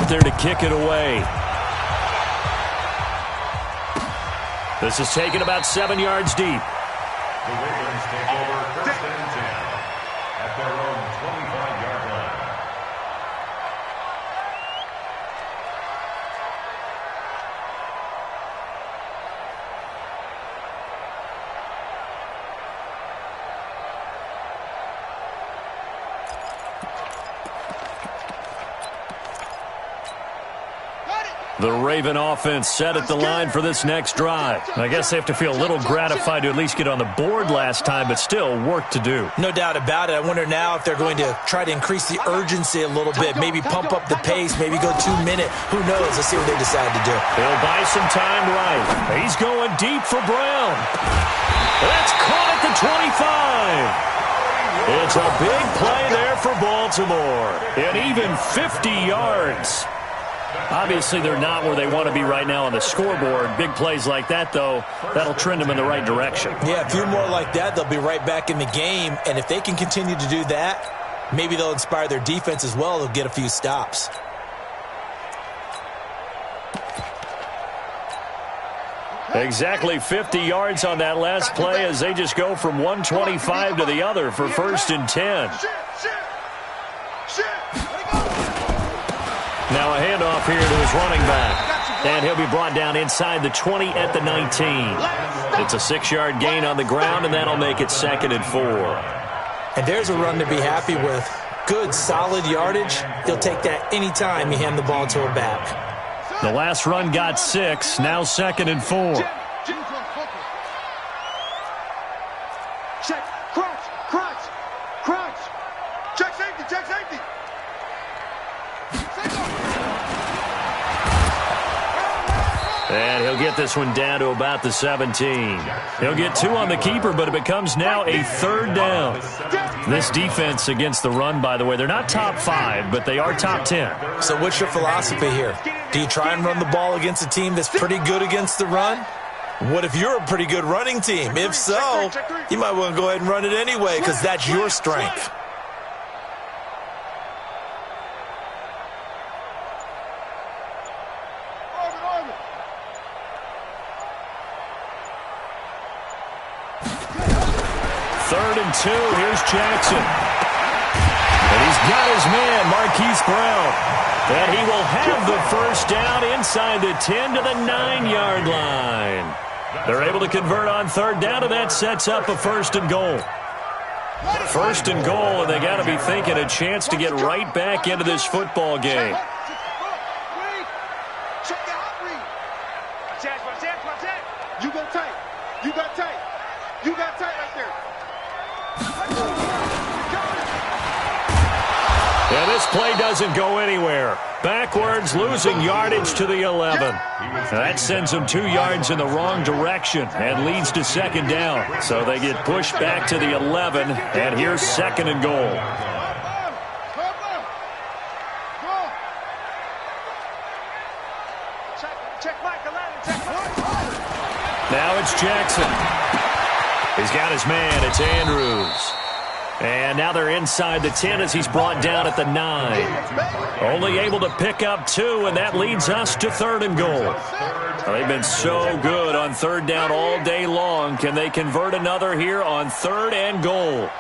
out there to kick it away. This is taken about 7 yards deep. The Ravens take over 1st and 10 at their own 25-yard line. The Raven offense set at the line for this next drive. I guess they have to feel a little gratified to at least get on the board last time, but still work to do. No doubt about it. I wonder now if they're going to try to increase the urgency a little bit, maybe pump up the pace, maybe go 2 minute. Who knows? Let's see what they decide to do. They'll buy some time right. He's going deep for Brown. That's caught at the 25. It's a big play there for Baltimore. An even 50 yards. Obviously, they're not where they want to be right now on the scoreboard. Big plays like that, though, that'll trend them in the right direction. Yeah, a few more like that, they'll be right back in the game. And if they can continue to do that, maybe they'll inspire their defense as well. They'll get a few stops. Exactly 50 yards on that last play as they just go from 125 to the other for 1st and 10. Now a handoff here to his running back. And he'll be brought down inside the 20 at the 19. It's a 6-yard gain on the ground, and that'll make it 2nd and 4. And there's a run to be happy with. Good, solid yardage. He'll take that anytime you hand the ball to a back. The last run got 6, now 2nd and 4. Check, crouch. Check safety. And he'll get this one down to about the 17. He'll get 2 on the keeper, but it becomes now a 3rd down. This defense against the run, by the way, they're not top 5, but they are top 10. So what's your philosophy here? Do you try and run the ball against a team that's pretty good against the run? What if you're a pretty good running team? If so, you might want to go ahead and run it anyway because that's your strength. Third and 2, here's Jackson. And he's got his man, Marquise Brown. And he will have the first down inside the 10 to the 9-yard line. They're able to convert on 3rd down, and that sets up a 1st and goal. 1st and goal, and they got to be thinking a chance to get right back into this football game. You got tight right there. And this play doesn't go anywhere. Backwards, losing yardage to the 11. That sends them 2 yards in the wrong direction and leads to 2nd down. So they get pushed back to the 11, and here's 2nd and goal. Now it's Jackson. He's got his man. It's Andrews. And now they're inside the 10 as he's brought down at the 9. Only able to pick up 2, and that leads us to 3rd and goal. They've been so good on 3rd down all day long. Can they convert another here on 3rd and goal?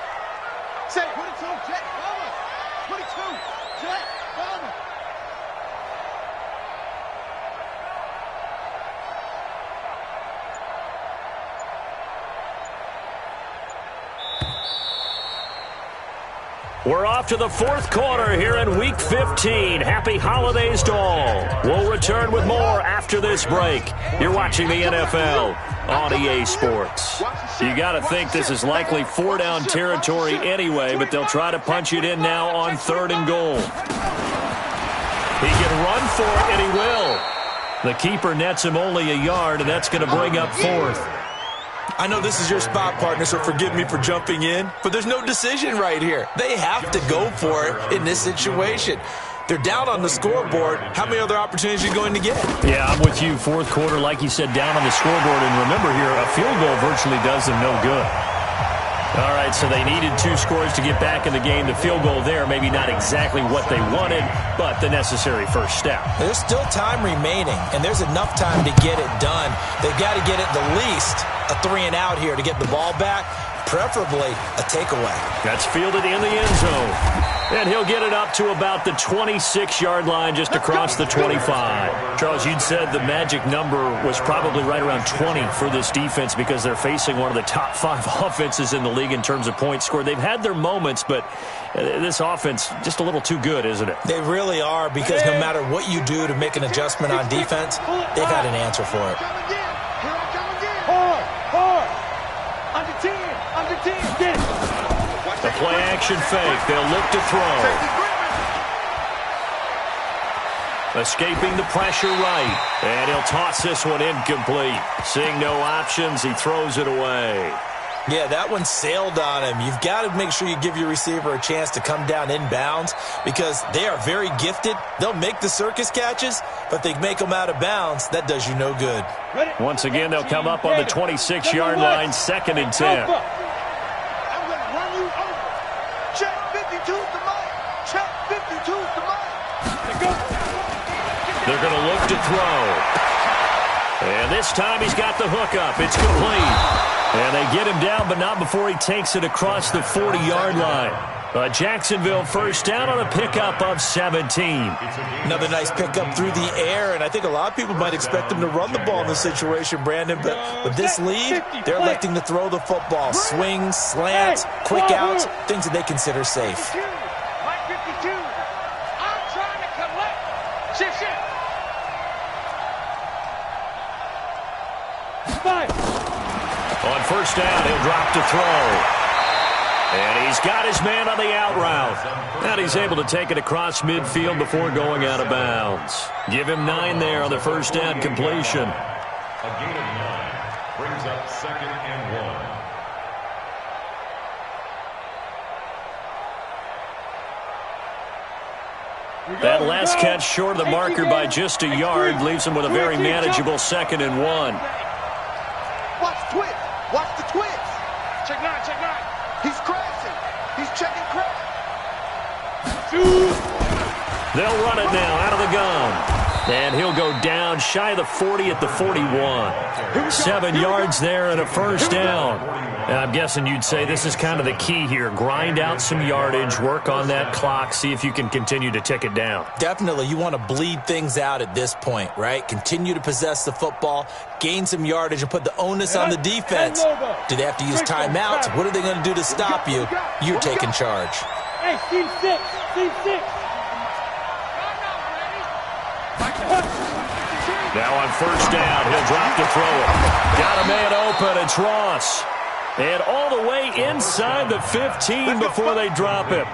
We're off to the 4th quarter here in Week 15. Happy holidays to all. We'll return with more after this break. You're watching the NFL on EA Sports. You got to think this is likely 4-down territory anyway, but they'll try to punch it in now on 3rd and goal. He can run for it, and he will. The keeper nets him only a yard, and that's going to bring up 4th. I know this is your spot, partner, so forgive me for jumping in, but there's no decision right here. They have to go for it in this situation. They're down on the scoreboard. How many other opportunities are you going to get? Yeah, I'm with you. 4th quarter, like you said, down on the scoreboard. And remember here, a field goal virtually does them no good. All right, so they needed 2 scores to get back in the game. The field goal there, maybe not exactly what they wanted, but the necessary first step. There's still time remaining, and there's enough time to get it done. They've got to get at the least a 3-and-out here to get the ball back, preferably a takeaway. That's fielded in the end zone. And he'll get it up to about the 26-yard line, just across the 25. Charles, you'd said the magic number was probably right around 20 for this defense because they're facing one of the top 5 offenses in the league in terms of points scored. They've had their moments, but this offense just a little too good, isn't it? They really are, because no matter what you do to make an adjustment on defense, they've had an answer for it. The play-action fake. They'll look to throw. Escaping the pressure right. And he'll toss this one incomplete. Seeing no options, he throws it away. Yeah, that one sailed on him. You've got to make sure you give your receiver a chance to come down inbounds because they are very gifted. They'll make the circus catches, but if they make them out of bounds, that does you no good. Once again, they'll come up on the 26-yard line, 2nd and 10. They're going to look to throw. And this time he's got the hook up. It's complete. And they get him down, but not before he takes it across the 40-yard line. Jacksonville first down on a pickup of 17. Another nice pickup through the air, and I think a lot of people might expect them to run the ball in this situation, Brandon, but with this lead, they're electing to throw the football. Swings, slants, quick outs, things that they consider safe. On first down, he'll drop to throw. And he's got his man on the out route. And he's able to take it across midfield before going out of bounds. Give him 9 there on the first down completion. A gain of 9 brings up 2nd and 1. That last catch short of the marker by just a yard leaves him with a very manageable 2nd and 1. Watch the twist. Watch the twist. Check 9, check 9. He's crashing. He's checking crash. They'll run it now out of the gun. And he'll go down shy of the 40 at the 41. 7 yards there and a first down. And I'm guessing you'd say this is kind of the key here. Grind out some yardage, work on that clock, see if you can continue to tick it down. Definitely. You want to bleed things out at this point, right? Continue to possess the football, gain some yardage, and put the onus on the defense. Do they have to use timeouts? What are they going to do to stop you? You're taking charge. Hey, team 6, team 6. Now on first down, he'll drop to throw it. Got a man open. It's Ross. And all the way inside the 15 before they drop him.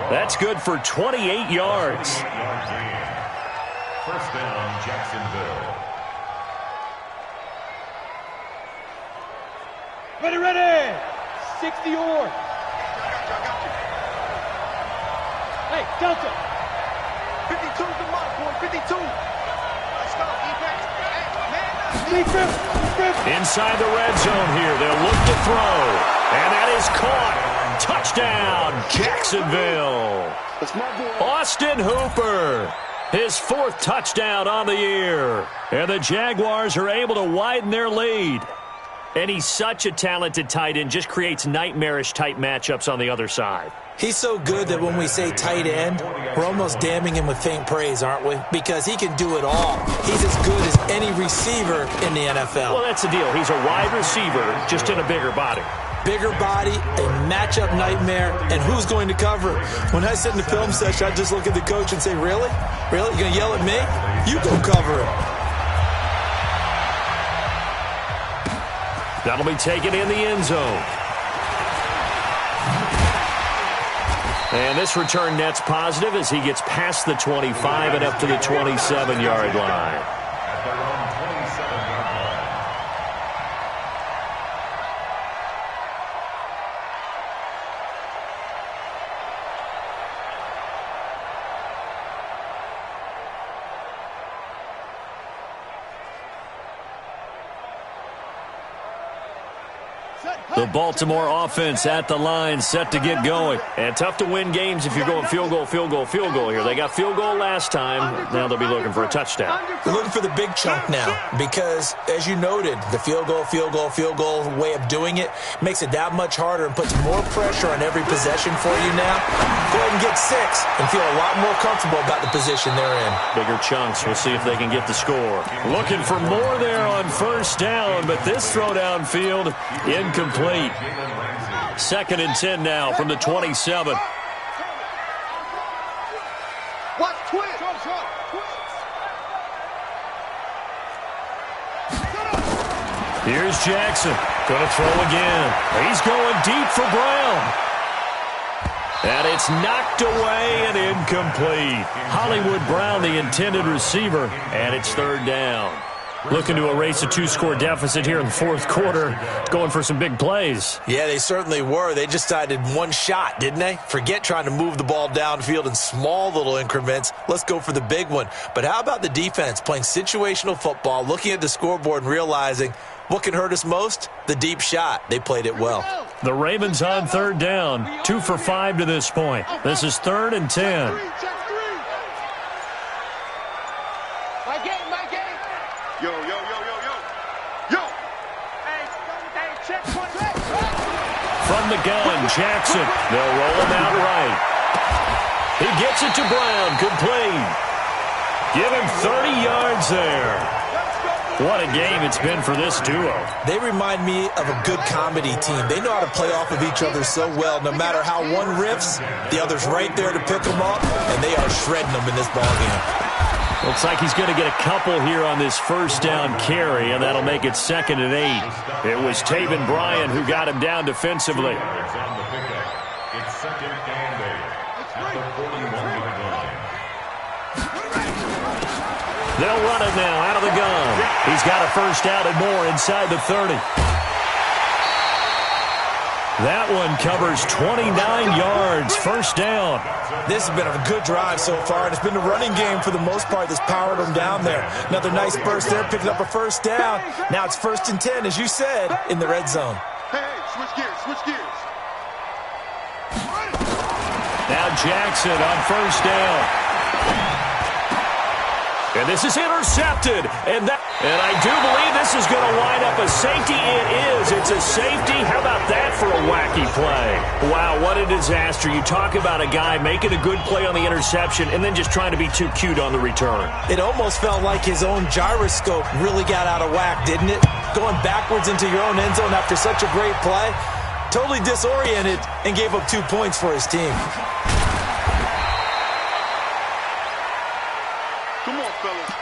That's good for 28 yards. First down, Jacksonville. Ready. 60 yards. Hey, Delta. 52's the mark, boy. 52. Let's go, defense. Inside the red zone here. They'll look to throw. And that is caught. Touchdown, Jacksonville. Austin Hooper. His 4th touchdown on the year. And the Jaguars are able to widen their lead. And he's such a talented tight end, just creates nightmarish-type matchups on the other side. He's so good that when we say tight end, we're almost damning him with faint praise, aren't we? Because he can do it all. He's as good as any receiver in the NFL. Well, that's the deal. He's a wide receiver, just in a bigger body. Bigger body, a matchup nightmare, and who's going to cover it? When I sit in the film session, I just look at the coach and say, really? Really? You're going to yell at me? You go cover it. That'll be taken in the end zone. And this return net's positive as he gets past the 25 and up to the 27-yard line. At their own 27-yard line. The Baltimore offense at the line, set to get going. And tough to win games if you're going field goal, field goal, field goal here. They got field goal last time. Now they'll be looking for a touchdown. They're looking for the big chunk now because, as you noted, the field goal, field goal, field goal way of doing it makes it that much harder and puts more pressure on every possession for you now. Go ahead and get 6 and feel a lot more comfortable about the position they're in. Bigger chunks. We'll see if they can get the score. Looking for more there on first down, but this throw downfield incomplete. 2nd and 10 now from the 27. Watch twist. Here's Jackson. Going to throw again. He's going deep for Brown. And it's knocked away and incomplete. Hollywood Brown, the intended receiver, and it's 3rd down. Looking to erase a 2-score deficit here in the 4th quarter. Going for some big plays. Yeah, they certainly were. They just decided one shot, didn't they? Forget trying to move the ball downfield in small little increments. Let's go for the big one. But how about the defense playing situational football, looking at the scoreboard and realizing what can hurt us most? The deep shot. They played it well. The Ravens on 3rd down. 2 for 5 to this point. This is 3rd and 10. Yo. Hey, check one. From the gun, Jackson. They'll roll him out right. He gets it to Brown. Complete. Give him 30 yards there. What a game it's been for this duo. They remind me of a good comedy team. They know how to play off of each other so well. No matter how one riffs, the other's right there to pick them up, and they are shredding them in this ballgame. Looks like he's going to get a couple here on this first down carry, and that'll make it 2nd and 8. It was Taven Bryan who got him down defensively. It's 2nd and 8 at the 41-yard line. They'll run it now out of the gun. He's got a first down and more inside the 30. That one covers 29 yards, first down. This has been a good drive so far, and it's been the running game for the most part that's powered them down there. Another nice burst there, picking up a first down. Now it's 1st and 10, as you said, in the red zone. Hey, switch gears. Now Jackson on first down. And this is intercepted. And I do believe this is going to wind up a safety. It is. It's a safety. How about that for a wacky play? Wow, what a disaster. You talk about a guy making a good play on the interception and then just trying to be too cute on the return. It almost felt like his own gyroscope really got out of whack, didn't it? Going backwards into your own end zone after such a great play. Totally disoriented and gave up 2 points for his team. Come on, fellas.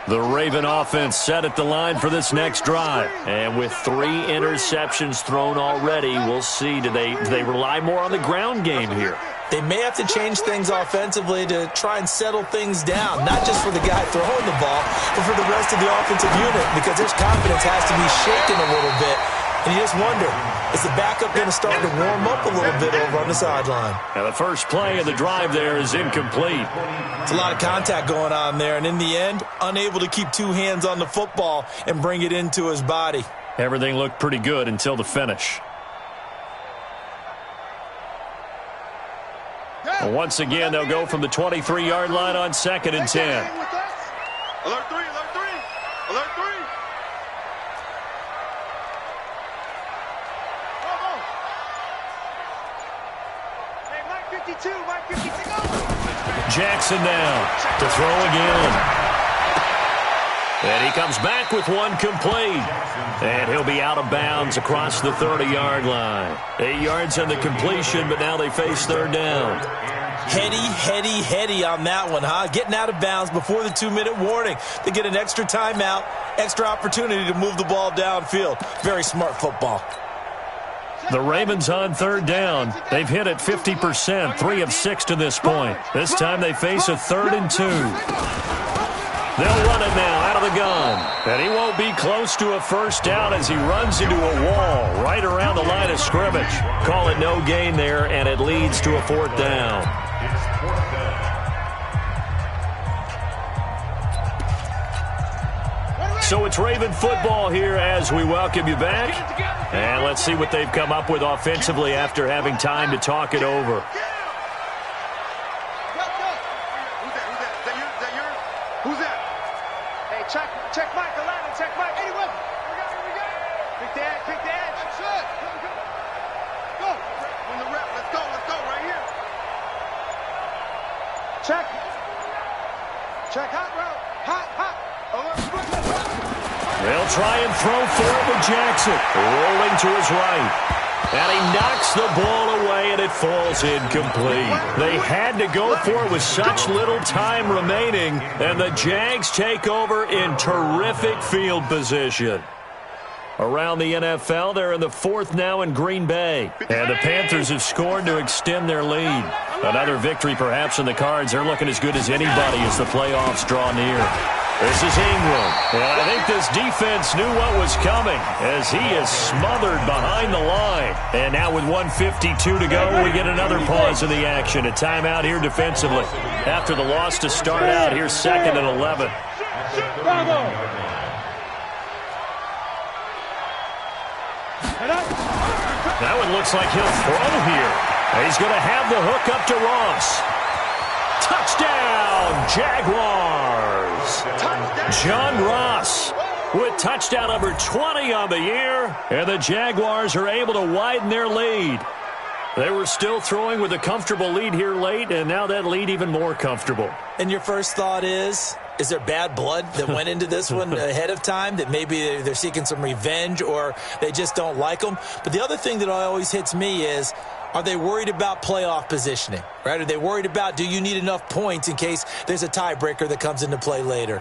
The Raven offense set at the line for this next drive. And with 3 interceptions thrown already, we'll see. Do they rely more on the ground game here? They may have to change things offensively to try and settle things down, not just for the guy throwing the ball, but for the rest of the offensive unit, because their confidence has to be shaken a little bit. And you just wonder, is the backup going to start to warm up a little bit over on the sideline? Now the first play of the drive there is incomplete. It's a lot of contact going on there, and in the end, unable to keep 2 hands on the football and bring it into his body. Everything looked pretty good until the finish. Well, once again, they'll go from the 23-yard line on 2nd and 10. Alert 3, alert 3, alert 3. Hey, Mike 52, Mike 52, go. Jackson now to throw again. And he comes back with one complete. And he'll be out of bounds across the 30-yard line. 8 yards on the completion, but now they face 3rd down. Heady on that one, huh? Getting out of bounds before the 2-minute warning. They get an extra timeout, extra opportunity to move the ball downfield. Very smart football. The Ravens on 3rd down. They've hit it 50%, 3 of 6 to this point. This time they face a 3rd and 2. They'll run it now out of the gun. And he won't be close to a first down as he runs into a wall right around the line of scrimmage. Call it no gain there, and it leads to a fourth down. It's fourth down. So it's Raven football here as we welcome you back. And let's see what they've come up with offensively after having time to talk it over. Who's that? Hey, check Mike, Aladdin, check Mike. Anyway, we got. Pick the edge. That's it. Go. On the rep, let's go, right here. Check hot route. Hot. They'll try and throw for it with Jackson. Rolling to his right. And he knocks the ball away, and it falls incomplete. They had to go for it with such little time remaining, and the Jags take over in terrific field position. Around the NFL, they're in the fourth now in Green Bay. And the Panthers have scored to extend their lead. Another victory perhaps in the cards. They're looking as good as anybody as the playoffs draw near. This is Ingram. And I think this defense knew what was coming as he is smothered behind the line. And now with 1:52 to go, we get another pause in the action. A timeout here defensively. After the loss to start out, here's 2nd and 11. That one looks like he'll throw here. And he's going to have the hook up to Ross. Touchdown, Jaguars. John Ross with touchdown number 20 on the year. And the Jaguars are able to widen their lead. They were still throwing with a comfortable lead here late, and now that lead even more comfortable. And your first thought is there bad blood that went into this one ahead of time, that maybe they're seeking some revenge or they just don't like them? But the other thing that always hits me is, are they worried about playoff positioning, right? Are they worried about, do you need enough points in case there's a tiebreaker that comes into play later?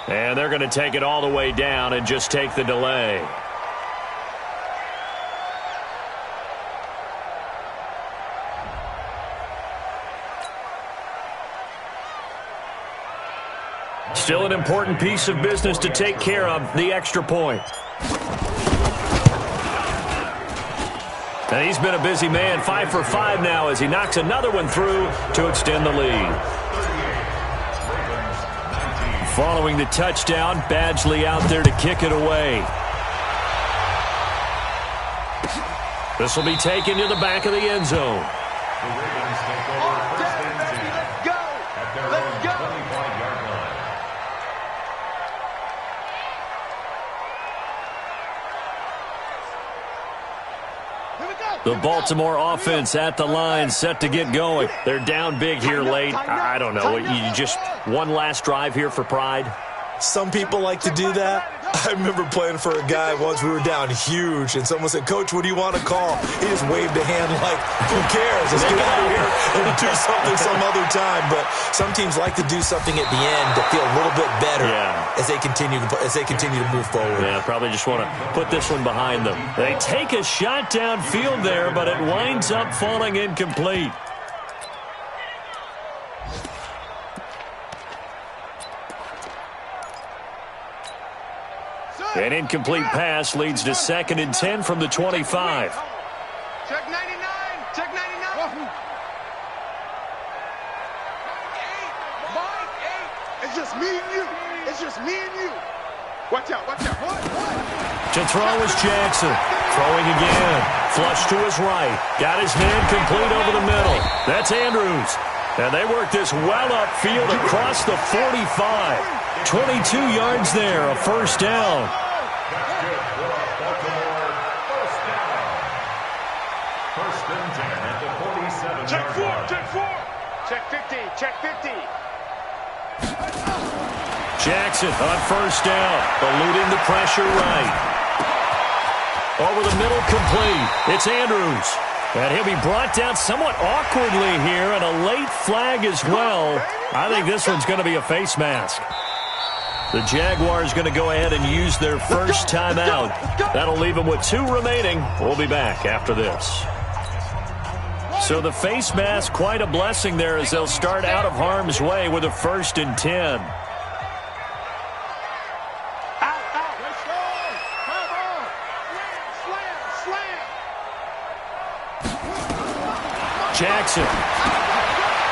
And they're going to take it all the way down and just take the delay. Still an important piece of business to take care of, the extra point. And he's been a busy man, 5 for 5 now as he knocks another one through to extend the lead. Following the touchdown, Badgley out there to kick it away. This will be taken to the back of the end zone. The Ravens take over 1st and 10 at their own 25-yard line. The Baltimore offense at the line, set to get going. They're down big here late. I don't know. You just one last drive here for pride? Some people like to do that. I remember playing for a guy once. We were down huge, and someone said, "Coach, what do you want to call?" He just waved a hand like, who cares? Let's get out of here and do something some other time. But some teams like to do something at the end to feel a little bit better as they continue to move forward. Yeah, probably just want to put this one behind them. They take a shot downfield there, but it winds up falling incomplete. An incomplete pass leads to 2nd and 10 from the 25. Check 99. Check 99. It's just me and you. It's just me and you. Watch out. What? To throw is Jackson. Throwing again. Flush to his right. Got his man complete over the middle. That's Andrews. And they work this well upfield across the 45. 22 yards there, a first down. That's good for Baltimore. First down. 1st and 10 at the 47-yard line. Check 50. Check 50. Jackson on first down, eluding the pressure right. Over the middle, complete. It's Andrews. And he'll be brought down somewhat awkwardly here, and a late flag as well. I think this one's going to be a face mask. The Jaguars going to go ahead and use their first timeout. That'll leave them with 2 remaining. We'll be back after this. So the face mask, quite a blessing there as they'll start out of harm's way with a 1st and 10. Jackson.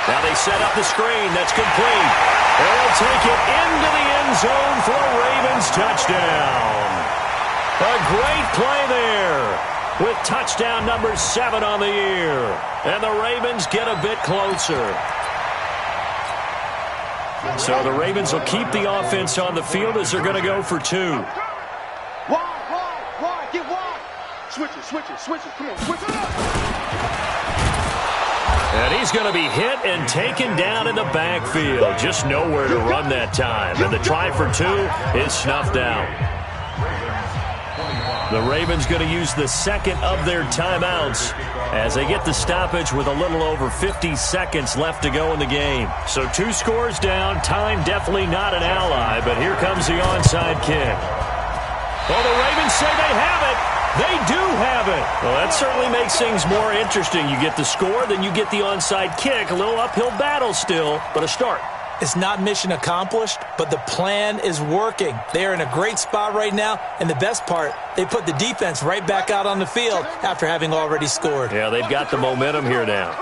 Now they set up the screen. That's complete. They'll take it into the end zone for a Ravens touchdown. A great play there with touchdown number 7 on the year. And the Ravens get a bit closer. So the Ravens will keep the offense on the field as they're going to go for 2. Wide, get wide. Switch it. Come on, switch it up. And he's going to be hit and taken down in the backfield. Just nowhere to run that time. And the try for 2 is snuffed out. The Ravens going to use the 2nd of their timeouts as they get the stoppage with a little over 50 seconds left to go in the game. So 2 scores down. Time definitely not an ally, but here comes the onside kick. Well, the Ravens say they have it. They do have it. Well, that certainly makes things more interesting. You get the score, then you get the onside kick. A little uphill battle still, but a start. It's not mission accomplished, but the plan is working. They're in a great spot right now, and the best part, they put the defense right back out on the field after having already scored. Yeah, they've got the momentum here now.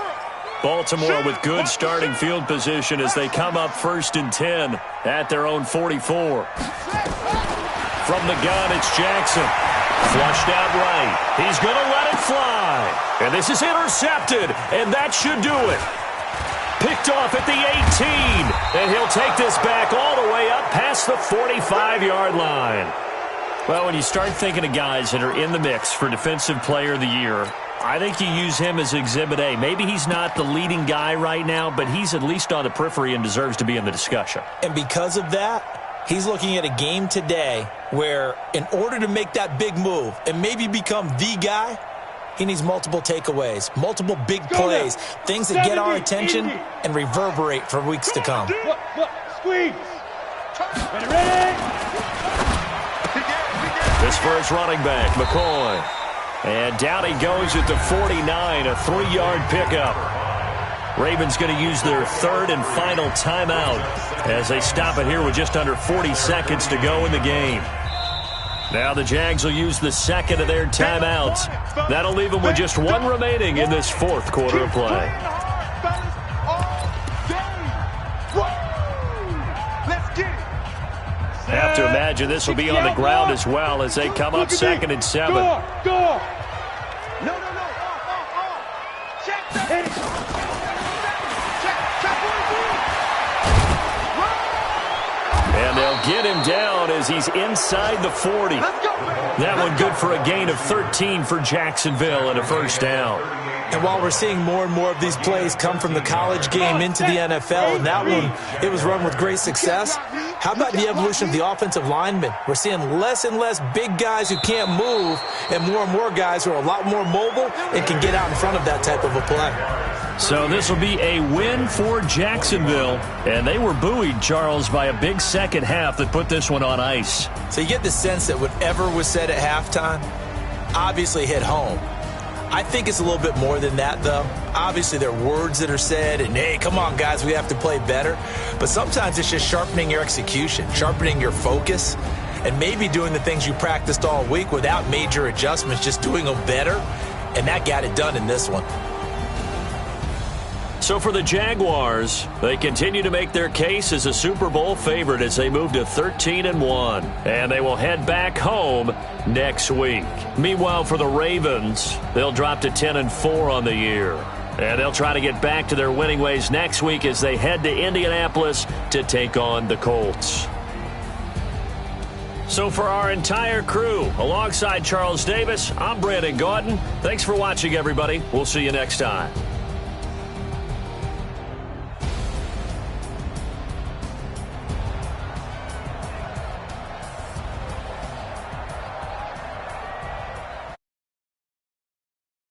Baltimore with good starting field position as they come up 1st and 10 at their own 44. From the gun, it's Jackson. Flushed out right. He's going to let it fly. And this is intercepted, and that should do it. Picked off at the 18, and he'll take this back all the way up past the 45-yard line. Well, when you start thinking of guys that are in the mix for Defensive Player of the Year, I think you use him as Exhibit A. Maybe he's not the leading guy right now, but he's at least on the periphery and deserves to be in the discussion. And because of that, he's looking at a game today where in order to make that big move and maybe become the guy, he needs multiple takeaways, multiple big plays, things that get our attention and reverberate for weeks to come. Squeeze. Ready. This first running back, McCoy. And down he goes at the 49, a 3-yard pickup. Ravens going to use their 3rd and final timeout as they stop it here with just under 40 seconds to go in the game. Now the Jags will use the 2nd of their timeouts. That'll leave them with just 1 remaining in this 4th quarter of play. Have to imagine this will be on the ground as well as they come up 2nd and 7. Go. No. Check that. And they'll get him down as he's inside the 40. That one good for a gain of 13 for Jacksonville and a 1st down. And while we're seeing more and more of these plays come from the college game into the NFL, and that one, it was run with great success, how about the evolution of the offensive linemen? We're seeing less and less big guys who can't move and more guys who are a lot more mobile and can get out in front of that type of a play. So this will be a win for Jacksonville, and they were buoyed, Charles, by a big second half that put this one on ice. So you get the sense that whatever was said at halftime obviously hit home. I think it's a little bit more than that, though. Obviously, there are words that are said, and, hey, come on, guys, we have to play better. But sometimes it's just sharpening your execution, sharpening your focus, and maybe doing the things you practiced all week without major adjustments, just doing them better, and that got it done in this one. So for the Jaguars, they continue to make their case as a Super Bowl favorite as they move to 13-1, and they will head back home next week. Meanwhile, for the Ravens, they'll drop to 10-4 on the year, and they'll try to get back to their winning ways next week as they head to Indianapolis to take on the Colts. So for our entire crew, alongside Charles Davis, I'm Brandon Gaudin. Thanks for watching, everybody. We'll see you next time.